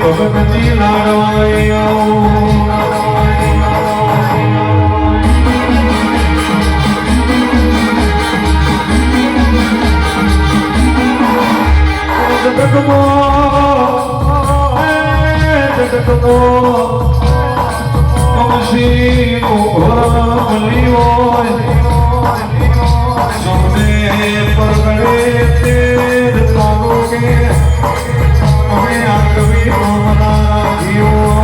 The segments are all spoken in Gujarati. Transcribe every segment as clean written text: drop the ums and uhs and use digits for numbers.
ભગતજી લાડવાયો જગતમો કમસી ઉભલી હોય સૌને પરગડે તેર તારોગે અમે આગવી મારા જીવો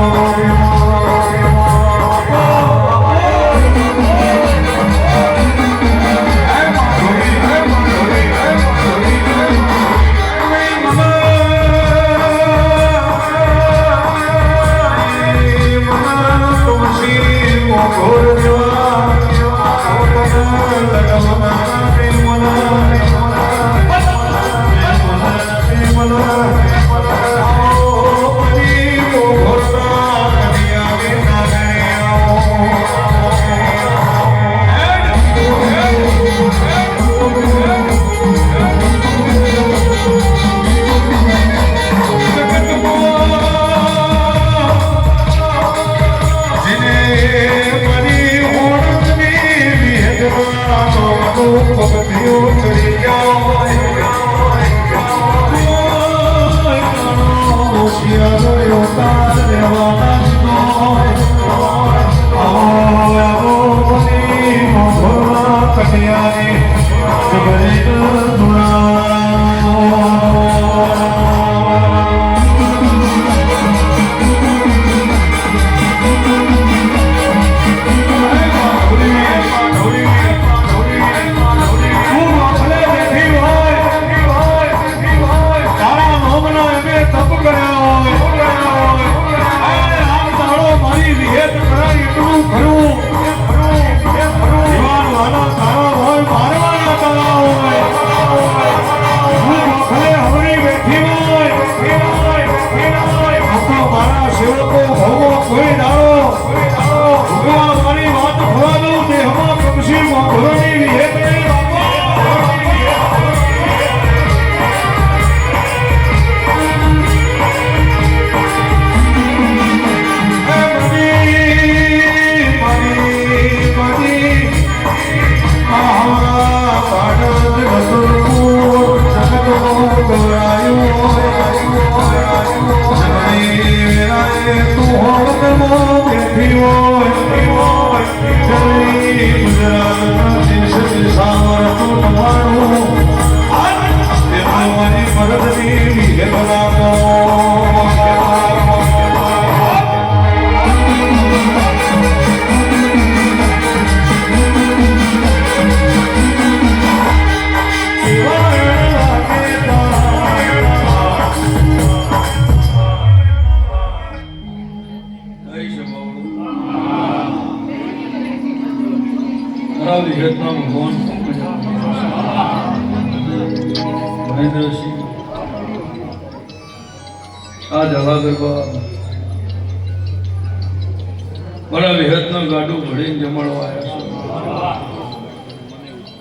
મારા વિહતના ગાડું ભળીને જમાડવા આવ્યા છો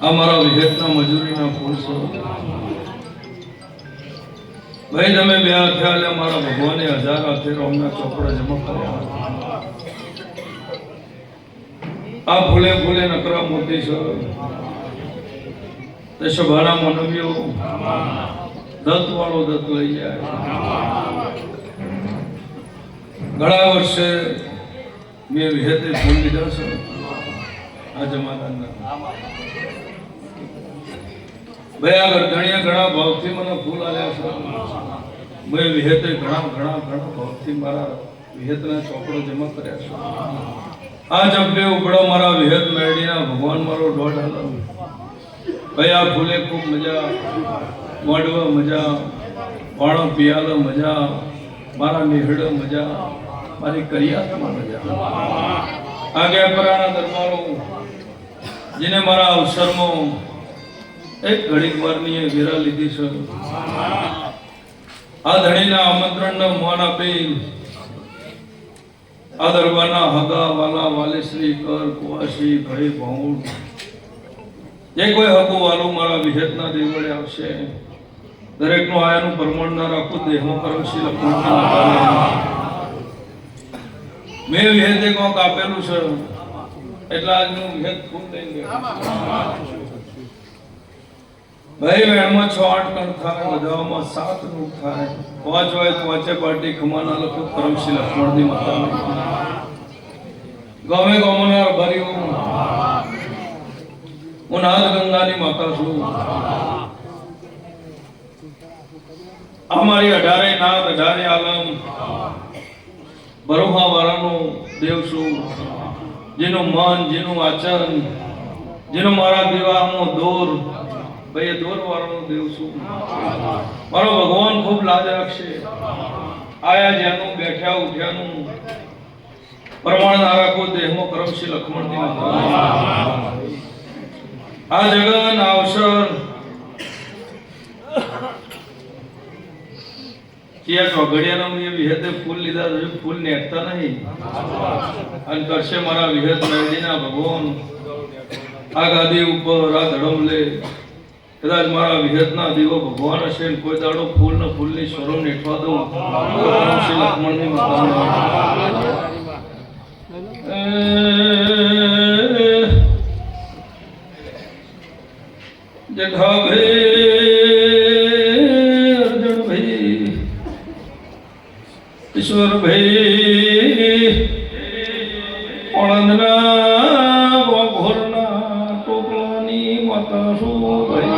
આ મારા વિહતના મજૂરીના પુરુષો ભાઈ તમે બે થયા એટલે મારા ભગવાને હજાર ફેરો અમને ચોપડા જમા કર્યા આ ફૂલે ફૂલે નકરા મોતી છે દશભાના મનવ્યો દત્ત વાળો દત્ત લઈ જાય ઘણા વર્ષે મેં વિહેતે ફૂલ લીધા છે આ જમાનાના ભાઈ આગળ ઘણા ભાવથી મને ફૂલ આવ્યા છે મેં વિહેતે ઘણા ભાવથી મારા વિહેતના ચોપડો જમા કર્યા છે આ જબ્બે ઉપડો મારા વિહેત મેળીના ભગવાન મારો દોઢ હાલો ભાઈ આ ફૂલે ખૂબ મજા મોડવા મજા વાણો પિયાલો મજા મારા નિહળ મજા મારી કરિયાતમાં મજા આગળ પરાના દરબારો જેને મારા અવસરમાં એક ઘડીક વારની વિરા લીધી છે આ ધણીના આમંત્રણનો માન આપી આ દરબારના હગા વાલા વાલેશ્રી કર કુવાસી ભાઈ ભાઉ જે કોઈ હકુ વાલું મારા વિહેતના દેવળે આવશે દરેકનું આયાનું પ્રમાણ ના રાખું દેહમાં કરમશીલ લખમણની મેં વિહેતે કોક આપેલું છે એટલે આજનું વિહેત ફૂલ લઈ ગયો ભાઈ વેણમાં 6-8 કણ થાય બધામાં 7 નું થાય 5 હોય તો 5 પાર્ટી ખમાના લખો કરમશીલ લખમણની માતા ગમે ગમનાર ભર્યું હું નાદ ગંગાની માતા છું અમારી 18 નાદ 18 આલમ બરોહા વાળાનો દેવ છું જેનું મન જેનું આચરણ જેનો મારા વિવાહમાં દોર ભાઈ દોર વાળાનો દેવ છું મારો ભગવાન ખૂબ લાજ રાખશે આયા જેનું બેઠ્યા ઉઠ્યાનું પ્રમાણ ના રાખો દેહમાં કરમશીલ લખમણની માતા આ જગન અવસર ત્યાં ચોઘડિયાના મેં વિહેતે ફૂલ લીધા છે ફૂલ નેકતા નહીં અને કરશે મારા વિહેત મેળીના ભગવાન આ ગાદી ઉપર આ ધડમ લે કદાચ મારા વિહેતના દીવો ભગવાન હશે ને કોઈ દાડો ફૂલ ને ફૂલની સ્વરૂપ નેઠવા દઉં શ્રી લક્ષ્મણની માતા જેઠા ईश्वर भाई आनंदना घोरना टोकलानी माता शो भाई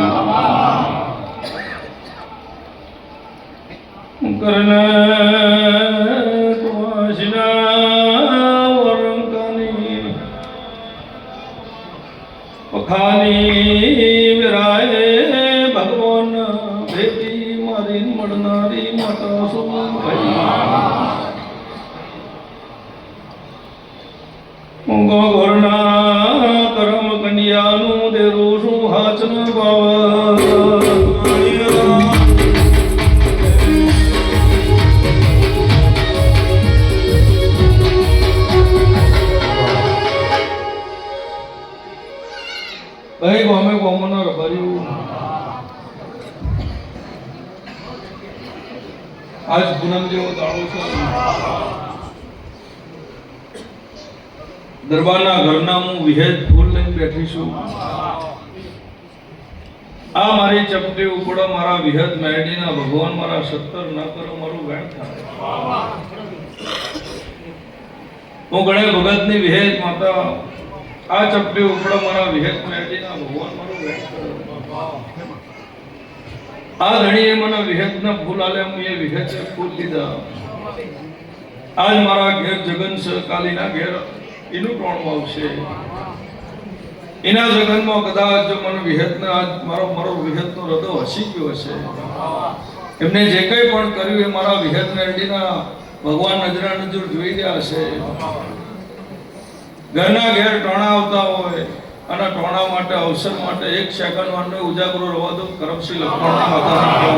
करना तुमाशिना वरंकानी पखानी विराए भगवान भेटी मारी मडनारी माता शो भाई ગોરના કરમ કન્યાનું દેરું શું હાચન ભાવ ભાઈ ગમે ગમનો ભર્યું આજ પૂનમ જેવો દાડો છે દરબારના ઘરના હું વિહેત ફૂલ લઈને બેઠી છું આ મારી ચપટી ઉપડો મારા વિહેત મેરડીના ભગવાન મારા 70 ના કરો મારું વેણ થાય હું ગણે ભગતની વિહેત માતા આ ચપટી ઉપડો મારા વિહેત મેરડીના ભગવાન મારું વેણ કરે આ ધણીએ મને વિહેતના ફૂલ આલે હું એ વિહેતે ફૂલ લીધા આજ મારા ઘેર જગન છે કાલીના ઘેર એનું ટોણું આવશે એના જગનમાં કદાચ જો મને વિહેતના આજ મારો વિહેતનો હૃદય હસી ગયો હશે એમને જે કંઈ પણ કર્યું એ મારા વિહેત મેરડીના ભગવાન નજરા નજર જોઈ રહ્યા હશે ઘરના ઘેર ટોણા આવતા હોય અને ટોણા માટે અવસર માટે 1 સેકન્ડ વાનો ઉજાગરો રહેવા દો કરમશી લખમણની માતાના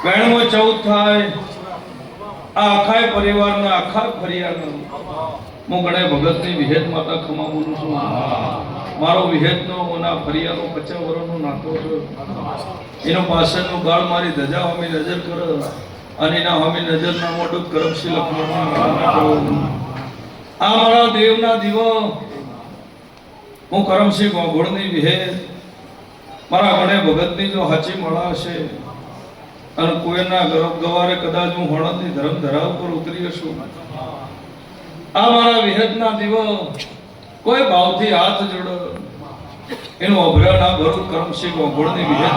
વેણમાં 14 થાય આ આખા પરિવારના આખા ફરિયાદનો હું ગણે ભગતની વિહેત માતા ખમા બોલું છું મારો વિહેતનો ઓના ફરિયાદનો 50 વર્ષનો નાતો છે એનો પાછળનો ગાળ મારી ધજા હમી નજર કર અને એના હમી નજરના મોઢું કરમશી લખમણની આ મારા દેવના દીવો હું કરમશી ગોગોળની વિહેત મારા ગણે ભગતની જો હાચી મળા હશે અને કોઈના ગવારે કદાચ હું હળદની ધર્મ ધરા ઉપર ઉતરી છું આ મારા વિહેતના દીવો કોઈ ભાવથી હાથ જોડો એનું અભરણ આ ભરું કરમશી ગોગોળની વિહેત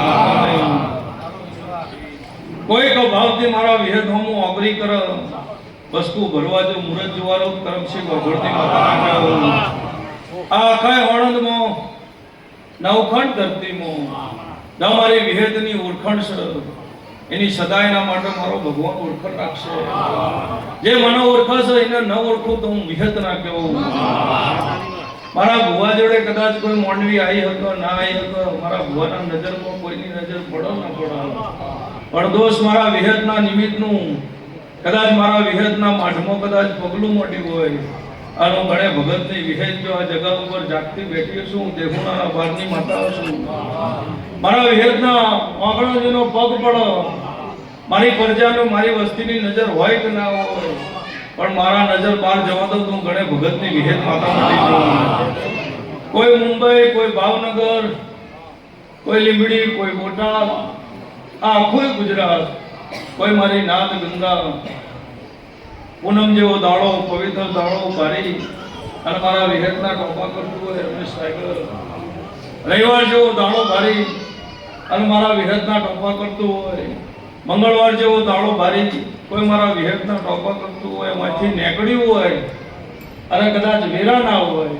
કોઈ કો ભાવથી મારા વિહેત હું ઓગરી કર વસ્તુ ભરવા જો મુરત જોવારો કરમશી ગોગોળની માતા આ આખા હળદમાં નવખંડ ધરતીમાં તમારી વિહેતની ઓળખાણ છે એની સદાયના માટે મારો ભગવાન ઓળખાણ રાખશે જે મને ઓળખાશે એને ન ઓળખું તો હું વિહેત ના કહેવું મારા ભુવા જોડે કદાચ કોઈ મોંડવી આવી હતો ના આવી હતો મારા ભુવાના નજરમાં કોઈની નજર પડો ના પડો પડદોષ મારા વિહેતના નિમિત્તનું કદાચ મારા વિહેતના માઠમાં કદાચ પગલું મોટી હોય અને હું ગણે ભગતની વિહેત જો આ જગા ઉપર જાગતી બેઠી છું, દેહુણાના બારની માતા છું. મારા વિહેતના આંગણોજીનો પગ પડો, મારી પ્રજાનો મારી વસ્તીની નજર હોય કે ના હોય, પણ મારા નજર બહાર જવા દો તો હું ગણે ભગતની વિહેત માતા મળી જાઉં. કોઈ મુંબઈ, કોઈ ભાવનગર, કોઈ લીંબડી, કોઈ બોટાદ, આ આખું ગુજરાત, કોઈ મારી નાદ ગંગા, પૂનમ જેવો દાડો, પવિત્ર દાડો પારી અને મારા વિહેતના ટોપા કરતું હોય રમેશ સાગર, રવિવાર જેવો દાડો ભારી અને મારા વિહેતના ટોપા કરતું હોય, મંગળવાર જેવો દાડો ભારી કોઈ મારા વિહેતના ટોપા કરતું હોય, એમાંથી નીકળ્યું હોય અને કદાચ વેરા ના હોય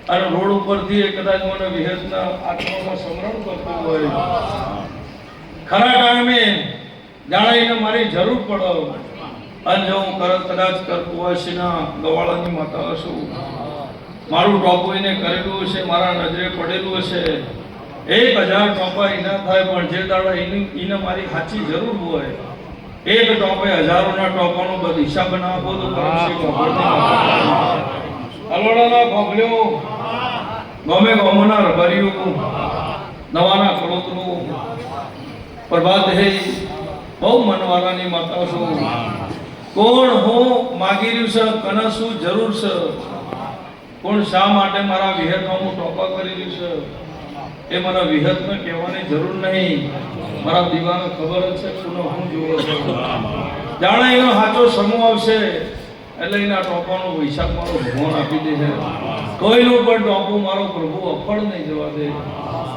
અને રોડ ઉપરથી કદાચ મને વિહેતના આત્મામાં સમરણ કરતું હોય, ખરા ટાઈમે જાણે મારી જરૂર પડે અને જો હું કદાચ કુવાસીના ગવાળાની માતા છું, મારું ટોપું એને કરેલું હશે, મારા નજરે પડેલું હશે, 1000 ટોપા એના થાય, પણ જે દાડા એને મારી સાચી જરૂર હોય, એક ટોપે હજારોના ટોપાનો બધો હિસાબ બનાવો તો અલવડાના ખોખલ્યો, ગમે ગમોના રબારીઓ, નવાના કળોતરું, પ્રભાત હે બહુ મનવાળાની માતા છું. કોણ હું માગી રહ્યું છે, કને શું જરૂર છે, કોણ શા માટે મારા વિહેતમાં હું ટોપા કરી રહ્યું છે, એ મને વિહેતમાં કહેવાની જરૂર નહીં. મારા દીવાને ખબર જ છે કોનો હું જોવો છું. જાણે એનો સાચો સમૂહ આવશે એટલે એના ટોપાનો હિસાબ મારો ભગવાન આપી દે છે. કોઈનું પણ ટોપું મારો પ્રભુ અફળ નહીં જવા દે.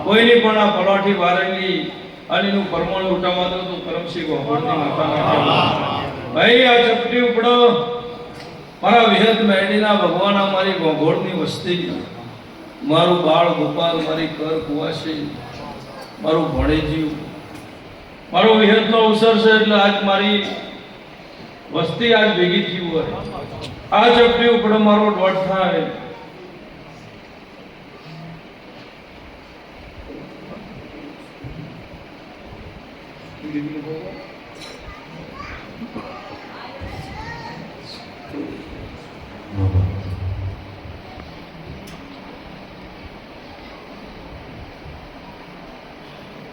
કોઈની પણ આ પલાઠી વારેલી અને એનું પરમાણુ ઉઠાવવા દો તો કરમસિંહ ગોભળની માતા ભાઈ આ ચપટી ઉપડો. મારા વિહેત મેડીના ભગવાન મારી ગોભળની વસ્તી, મારું બાળ ગોપાલ, મારી કર કુવાસી, મારું ભણેજીવ, મારો વિહેતનો અવસર છે એટલે આજ મારી વસ્તી આજ ભેગી થયું હોય. આ ચપટી ઉપડો મારો દોઢ થાય.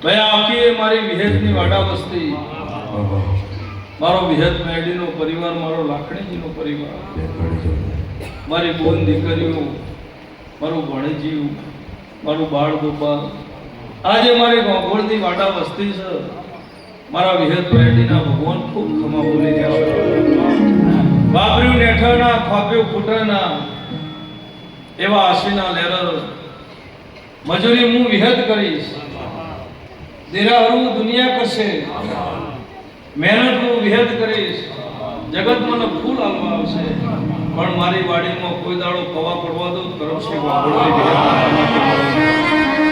ભાઈ આખી મારી વિહેતની વાડા વસ્તી, મારો વિહેત મેડીનો પરિવાર, મારો લાખણીજીનો પરિવાર, મારી બોન દીકરીઓ, મારું ભણેજીવ, મારું બાળ ગોપાલ, આજે મારી ગોગોળની વાડા વસ્તી છે. મારા વિહેત મેડીના ભગવાન ખૂબ ખમા બોલી રહ્યા છે. બાબર્યું નેઠાના, ખાપ્યું ફૂટાના એવા આશીના લેર મજૂરી હું વિહેત કરીશ. દેરાહરું દુનિયા કરશે, મહેનત હું વિહેત કરીશ. જગત મને ફૂલ આવવા આવશે, પણ મારી વાડીમાં કોઈ દાડો કવા પડવા દો કરમસિંહ ગોભળની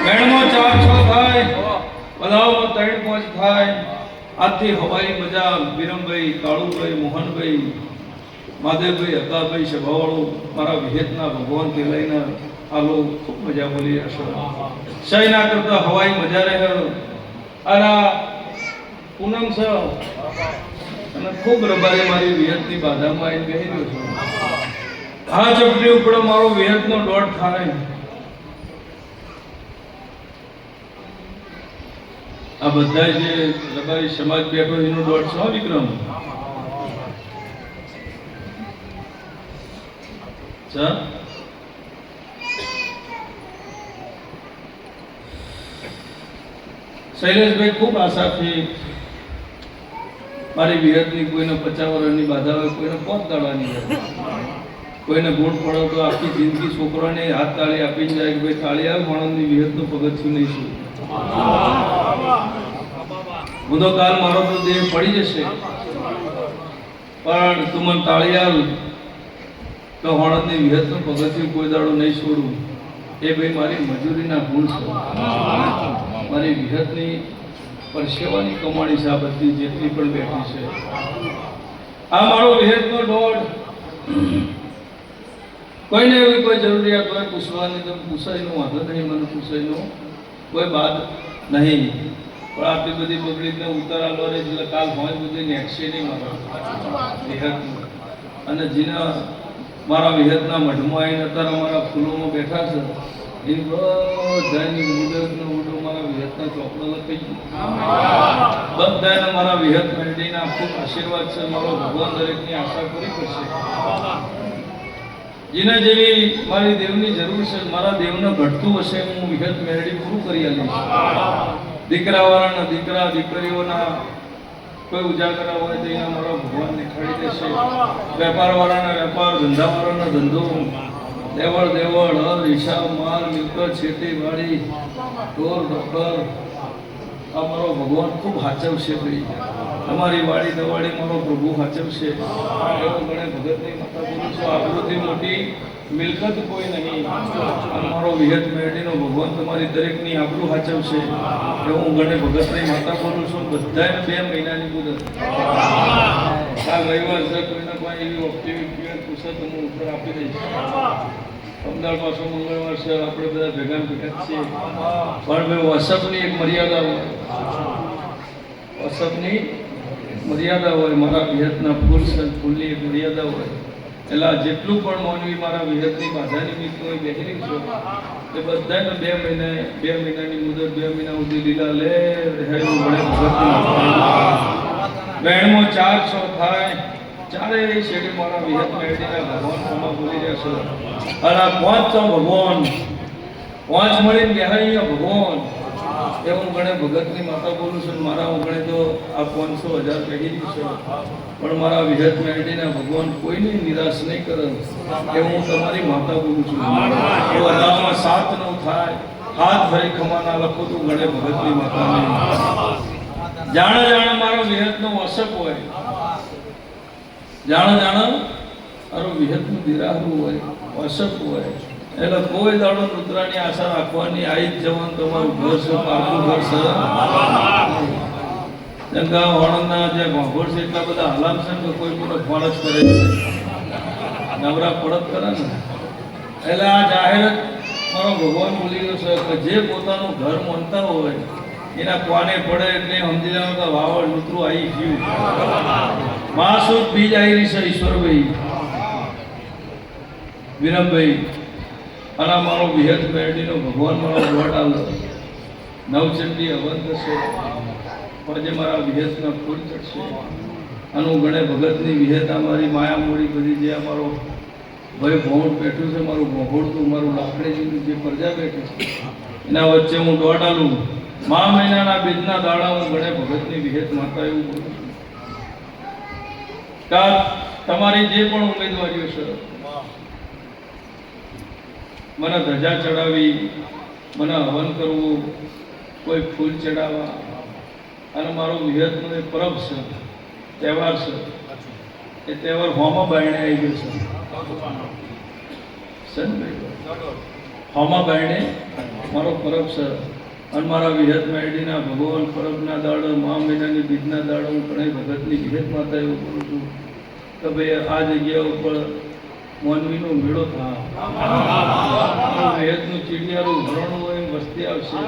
બેણમાં 4-6 થાય, બધામાં 3-5 થાય. આજથી હવાઈ મજા વિરમભાઈ, કાળુભાઈ, મોહનભાઈ, માધવભાઈ, હકાભાઈ, સભાવાળો મારા વિહેતના ભગવાનથી લઈને આલો ખૂબ મજા બોલી હશો. સહી ના કરતા હવાઈ મજા રહે. અને પૂનમ છે અને ખૂબ રબારી મારી વિહેતની બાધામાં આવીને બેસી રહ્યો છું. આ ચપટી ઉપર મારો વિહેતનો દોઢ થાય. આ બધા જે રબારી સમાજ બેઠો એનો દોઢ છે વિક્રમ. શૈલેષભાઈ ખૂબ આશાથી મારી વિહેતની કોઈને 50 વર્ષની બાધા હોય, કોઈને 5 દાડાની હોય, કોઈને ગુણ પડો તો આખી જિંદગી છોકરાને હાથ તાળી આપી જાય કે ભાઈ તાળી આવે, માણસની વિહેતનું પગથિયું નહીં છું. હું તો કાલ મારો તો દેહ પડી જશે, પણ તું મને તાળી આવ તો હણદની વિહેતનું પગથિયું કોઈ દાડો નહીં છોડું. એ ભાઈ મારી મજૂરીના ગુણ છે. મારી વિહેતની પરસેવાની કમાણી છે. આ બધી જેટલી પણ બેઠી છે, આ મારો વિહેતનો દોઢ. કોઈને એવી કોઈ જરૂરિયાત હોય પૂછવાની તો પૂછાયનો વાંધો નહીં, મને પૂછાયનો કોઈ બાદ નહીં. પણ આટલી બધી પબ્લિકને ઉતારાલો રહે એટલે કાલ હોય બધી નેક્સે નહીં મારો વિહેતનું. અને જેના મારા વિહતના મઢમાં આવીને અત્યારે અમારા ફૂલોમાં બેઠા છે એ બધાની મુદતનો ઉડો મારા વિહતના ચોપડો લખાઈ ગયો બધાને મારા વિહત મેળવીના ખૂબ આશીર્વાદ છે મારો ભગવાન દરેકની આશા પૂરી કરશે જેના જેવી મારી દેવની જરૂર છે મારા દેવને ઘટતું હશે હું વિહત મેળવી પૂરું કરી આવીશ દીકરાવાળાના દીકરા દીકરીઓના કોઈ ઉજાગરા હોય તો એના મારા ભગવાન દેખાડી દેશે વેપારવાળાના વેપાર ધંધાવાળાનો ધંધો દેવળ દેવળ હર હિસાબ માલ મિલકત ખેતીવાડી ઢોર ઢોકર આ મારો ભગવાન ખૂબ હાચવશે ભાઈ તમારી વાડી દવાડી મારો પ્રભુ હાચવશે એવો ગણે ભગતની માતા બોલું છું આટલુંથી મોટી મિલકત કોઈ નહીં અને મારો વિહત મેળવીનો ભગવાન તમારી દરેકની આબરૂ હાચવશે એવું હું ગણે ભગતની માતા બોલું છું બધાને 2 મહિનાની મુદત આ રવિવાર છે કોઈને કોઈ એવી એક્ટિવિટી પૂછે તો હું ઉત્તર આપી દઈશ અમદાવાદ પાછો મંગળવાર છે આપણે બધા ભેગા ભેગા છીએ પણ ભાઈ વોટ્સઅપની એક મર્યાદા હોય વોટ્સઅપની મર્યાદા હોય મારા વિહતના ફૂલ છે ફૂલની એક મર્યાદા હોય એટલે જેટલું પણ માનવી મારા વિહતની બાધાની મિત્ર હોય બેઠી છો એ બધાને 2 મહિનાની મુદત 2 મહિના સુધી લીલા લે રહેવું પડે બહેણમાં 4-6 થાય ચારે શેડી મારા વિહત મેળવીના ભગવાન સમા બોલી રહ્યા છે અને આ 5 ભગવાન 5 મળીને બેહાઈ ભગવાન એવું ગણે ભગતની માતા બોલું છું મારા ઉગણે તો આ 500,000 પેઢી છે પણ મારા વિહત મેળવીના ભગવાન કોઈને નિરાશ નહીં કરે એવું હું તમારી માતા બોલું છું એ બધામાં 7-9 થાય હાથ ભરી ખમાના લખો તો ગણે ભગતની માતાને જાણે જાણે મારો વિહતનો વસક હોય જાણે મારો વિહતનું દિરાહરું હોય વસક હોય એટલે કોઈ દાડો રુદ્રાની આશા રાખવાની આવી જ જવાનું તમારું ઘર છે પાકું ઘર છે ગંગા વણના જે ભાગોળ છે એટલા બધા હલામ છે કે કોઈ મોટો ફળ જ કરે છે નવરા પડત કરે ને એટલે આ જાહેરાત મારો ભગવાન બોલી ગયો છે કે જે પોતાનું ઘર માનતા હોય એના કોને પડે એટલે સમજી જવાનું કે વાવડ ઋતુ આવી ગયું માસુદ બીજ આવી રહી છે ઈશ્વરભાઈ વિરમભાઈ અને મારો વિહત મેળવીનો ભગવાન મારો વોટ આલો નવચંડી હવન થશે પછી મારા વિહતના ફૂલ ચડશે અને હું ગણે ભગતની વિહત અમારી માયા મૂડી બધી જે અમારો ભાઈ ભોણ પેઠું છે મારું ભોગોળતું મારું લાકડીનું જે પ્રજા બેઠી છે એના વચ્ચે હું દોડ આલું મા મહિનાના બીજના દાડા હું ગણે ભગતની વિહત માતા એવું બોલું છું કે તમારી જે પણ ઉમેદવારીઓ છે મને ધજા ચડાવી મને હવન કરવું કોઈ ફૂલ ચડાવવા અને મારો વિહતનો એક પરબ છે તહેવાર છે એ તહેવાર હોમા બાયણે આવી ગયો છે હોમા બાયણે મારો પરબ છે અને મારા વિહત મેળવીના ભગવાન પરબના દાડો મા મહિનાની બીજના દાડો હું ઘણી ભગતની વિહત માતા એવું કરું છું કે ભાઈ આ જગ્યા ઉપર મોનવીનો મેળો થાય વિહતનું ચીડિયારું ભરણું હોય વસ્તી આવશે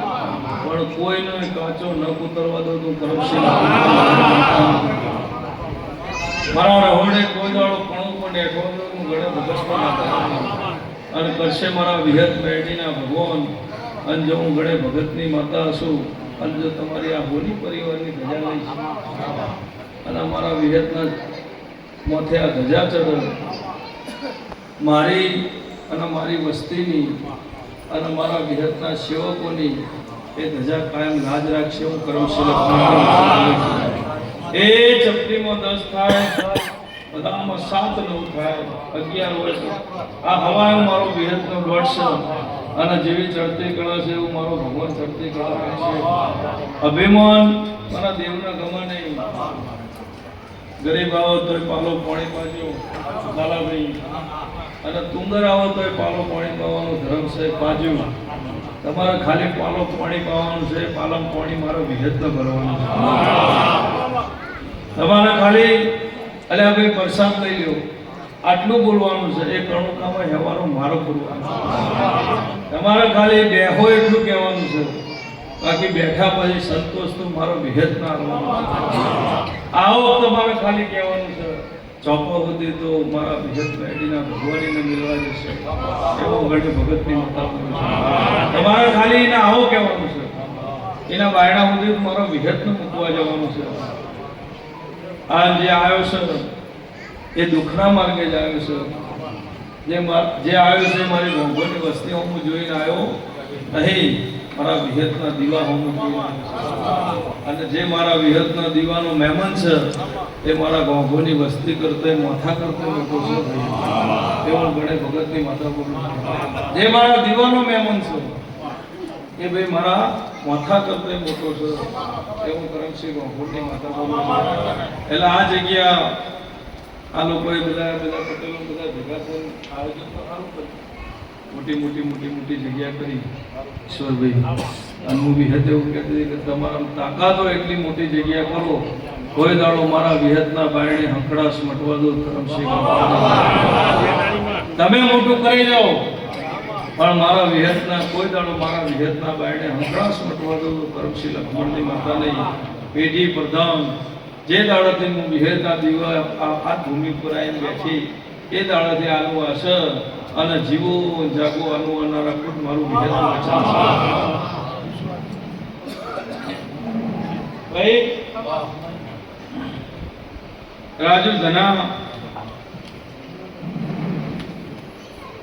પણ કોઈનો કાચો ન કૂતરવા દો તો કરશે મારા રહોડે કોઈ દાડો કણું પણ બેઠો હું ઘણા ભગતમાં અને કરશે મારા વિહત મેળવીના ભગવાન અને જો હું ગણે ભગતની માતા છું અને જો તમારી આ હોલી પરિવારની ધજા લઈશ અને અમારા વિહતના માથે આ ધજા ચડે મારી અને મારી વસ્તીની અને મારા વિહતના સેવકોની એ ધજા કાયમ લાજ રાખશે હું કરમશીલ એ ચપટીમાં 10 થાય બધામાં 7-9 થાય 11 હોય આ હવાયો મારો વિહતનો દોડ છે અને જેવી ચડતી કળા છે એવું મારો ભગવાન ચડતી કળા છે અભિમાન મારા દેવના ગમે નહીં ગરીબ આવો તોય પાલો પાણી પાજો લાલાભાઈ અને તુંદર આવો તોય પાલો પાણી પાવાનો ધર્મ છે પાજો તમારે ખાલી પાલો પાણી પાવાનું છે પાલમ પાણી મારો વિહતનો ભરવાનું છે તમારે ખાલી અલ્યા ભાઈ પ્રસાદ લઈ લ્યો આટલું બોલવાનું છે એ કણુકામાં હેવાનું મારો બોલવાનું તમારે ખાલી બેહો એટલું કહેવાનું છે બાકી બેઠા પછી સંતોષ તો મારો વિહત ના આવો તમારે ખાલી કહેવાનું છે ચોપો સુધી તો મારા વિહત પેઢીના ભગવાનીને મિલવા જશે એવો ગઢ ભગતની માતા કરું છું. તમારે ખાલી એને આવો કહેવાનું છે, એના બાયણા સુધી મારો વિહતને મૂકવા જવાનું છે. આ જે આવ્યો છે એ દુઃખના માર્ગે જ આવ્યો છે. જે આવ્યો છે મારી ભગવાનની વસ્તી હું જોઈને આવ્યો નહીં, મારા વિહતના દીવા હું જોઈને આવ્યો. અને જે મારા વિહતના દીવાનો મહેમાન છે એ મારા ગોંભોની વસ્તી કરતા મોથા કરતા મોટો છે. એવું ગણે ભગતની માતા બોલું. જે મારા દીવાનો મહેમાન છે એ ભાઈ મારા મોથા કરતા મોટો છે. એવું કરમસિંહ ગોંભોની માતા બોલું. એટલે આ જગ્યા આ લોકોએ બધા પટેલો બધા ભેગા થઈને આયોજન તો સારું કર્યું. મોટી જગ્યા કરી ઈશ્વરભાઈ. અને હું વિહત એવું કહેતી કે તમારા તાકાત હોય એટલી મોટી જગ્યા કરો, કોઈ દાડો મારા વિહતના બાયણે હંકડાશ મટવા દો. કરમસિંહ તમે મોટું કરી જાઓ પણ મારા વિહતના કોઈ દાડો મારા વિહતના બાયણે હંકડાશ મટવા દો. કરમસિંહ લક્ષ્મણની માતા નહીં, પેઢી પ્રધાન જે દાડાથી હું વિહતના દીવા આ ભૂમિ પર આવીને બેઠી એ દાડાથી આનું અસર અને જીવો જાગો આનું અનારા ખુદ મારું વિહતનું વચન છે. ભાઈ રાજુ ધના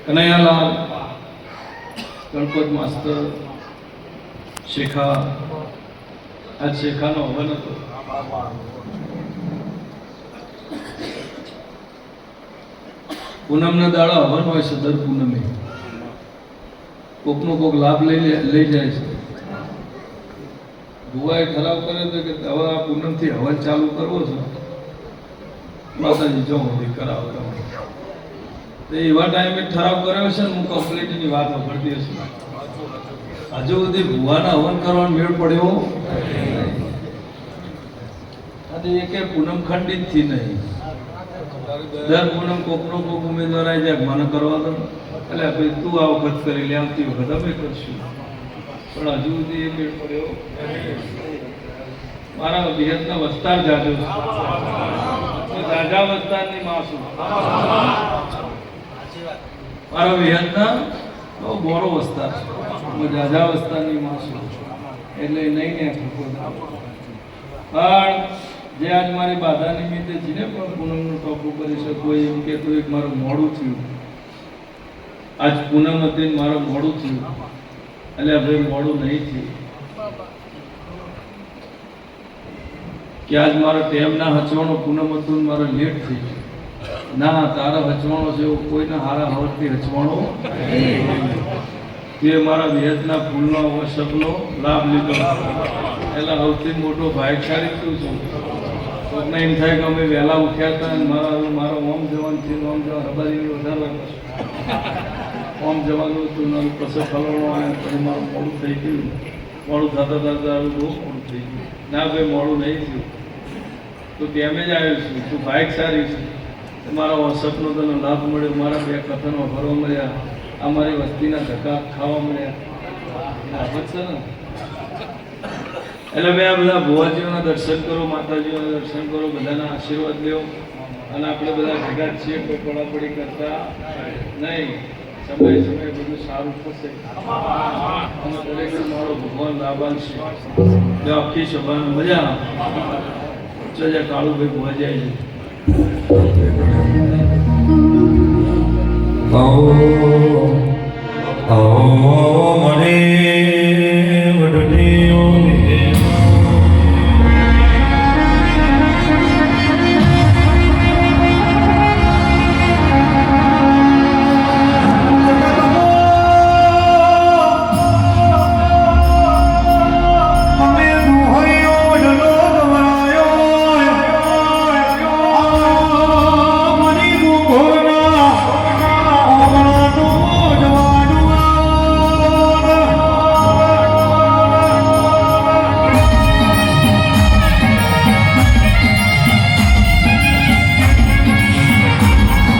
કનૈયાલાલ ગણપત માસ્તર શેખા, આ શેખાનો હવન હતો. પૂનમના દાડા હવન હોય છે. દર પૂનમે કોકનો કોક લાભ લઈ જાય છે. ભુવાએ ઠરાવ કર્યો હતો કે હવે આ પૂનમથી હવન ચાલુ કરવો છે, માતાજી જો સુધી કરાવ. તો એવા ટાઈમે ઠરાવ કર્યો છે ને હું કમ્પ્લીટની વાત સાંભળતી હશું. હજુ સુધી ભુવાના હવન કરવાનો મેળ પડ્યો આજે એકે પૂનમ ખંડિત થી નહીં. દર પૂનમ કોકનો કોક ઉમેદવાર આવી જાય મને કરવા દો, એટલે ભાઈ તું આ વખત કરી લે, આવતી વખત અમે કરશું. પણ હજુ સુધી એ મેળ પડ્યો. મારા વિહતના વસ્તાર જાજો જાજા વસ્તારની માં છું. મારા વિહતના બોરો વસ્તાર હું જાજા વસ્તારની માં છું. એટલે નહીં ને પણ જે આજ મારી બાધા નિમિત્તે જેને પણ પૂનમનું ટોપું કરી શકો એમ કે તો એક મારું મોડું થયું. આજ પૂનમ હતી મારું મોડું થયું. એટલે ભાઈ મોડું નહીં થયું કે આજ મારા ટેમના હચવાનો પૂનમ હતું મારે લેટ થઈ ગયું. ના, તારા હચવાનો છે એવું કોઈના હારા હવરથી હચવાનો તે મારા વિહતના ફૂલનો અવસરનો લાભ લીધો. એટલે સૌથી મોટો ભાગ્યશાળી શું છું. કોઈને એમ થાય કે અમે વહેલા ઉઠ્યા હતા અને મારો ઓમ જવાન છે, ઓમ જવાન રબારીની વધારે ઓમ જવાનું હતું ને પછી ફલવાનો આવ્યો પછી મારું મોડું થઈ ગયું. મોડું થતા બહુ મોડું થઈ ગયું. ના ભાઈ મોડું નહીં થયું, તું ડેમેજ આવ્યો છું, તું બાઇક સારી છે, મારા વોટ્સઅપનો તને લાભ મળ્યો, મારા બે કથનો ભરવા મળ્યા, અમારી વસ્તીના ધક્કા ખાવા મળ્યા. લાભ છે ને. એટલે મેં આ બધા ભુવાજીઓના દર્શન કરો, માતાજીઓના દર્શન કરો, બધાના આશીર્વાદ લ્યો. અને આપણે બધા ભેગા છીએ, કોઈ પડાપડી કરતા નહીં. સમય બધું સારું થશે. અને દરેક મારો ભગવાન લાભાન છે. આખી સભાને મજા. કાળુભાઈ ભુવાજી આવી જાય.